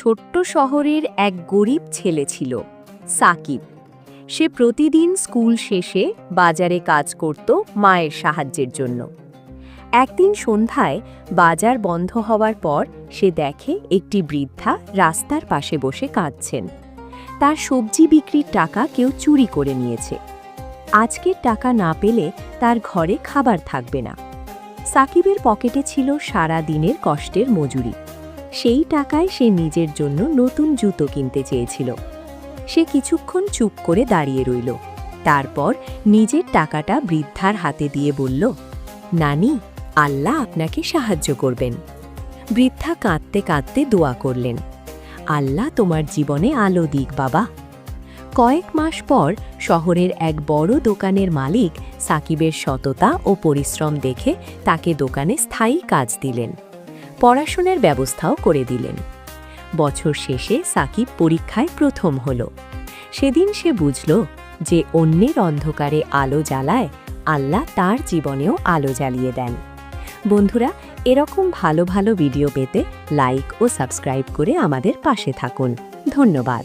ছোট্ট শহরের এক গরিব ছেলে ছিল, সাকিব। সে প্রতিদিন স্কুল শেষে বাজারে কাজ করত মায়ের সাহায্যের জন্য। একদিন সন্ধ্যায় বাজার বন্ধ হওয়ার পর সে দেখে একটি বৃদ্ধা রাস্তার পাশে বসে কাঁদছেন। তার সবজি বিক্রির টাকা কেউ চুরি করে নিয়েছে। আজকের টাকা না পেলে তার ঘরে খাবার থাকবে না। সাকিবের পকেটে ছিল সারা দিনের কষ্টের মজুরি। সেই টাকায় সে নিজের জন্য নতুন জুতো কিনতে চেয়েছিল। সে কিছুক্ষণ চুপ করে দাঁড়িয়ে রইল। তারপর নিজের টাকাটা বৃদ্ধার হাতে দিয়ে বলল, নানি, আল্লাহ আপনাকে সাহায্য করবেন। বৃদ্ধা কাঁদতে কাঁদতে দোয়া করলেন, আল্লাহ তোমার জীবনে আলো দিক বাবা। কয়েক মাস পর শহরের এক বড় দোকানের মালিক সাকিবের সততা ও পরিশ্রম দেখে তাকে দোকানে স্থায়ী কাজ দিলেন। পড়াশোনার ব্যবস্থাও করে দিলেন। বছর শেষে সাকিব পরীক্ষায় প্রথম হল। সেদিন সে বুঝল যে অন্যের অন্ধকারে আলো জ্বালায়, আল্লাহ তার জীবনেও আলো জ্বালিয়ে দেন। বন্ধুরা, এরকম ভালো ভালো ভিডিও পেতে লাইক ও সাবস্ক্রাইব করে আমাদের পাশে থাকুন। ধন্যবাদ।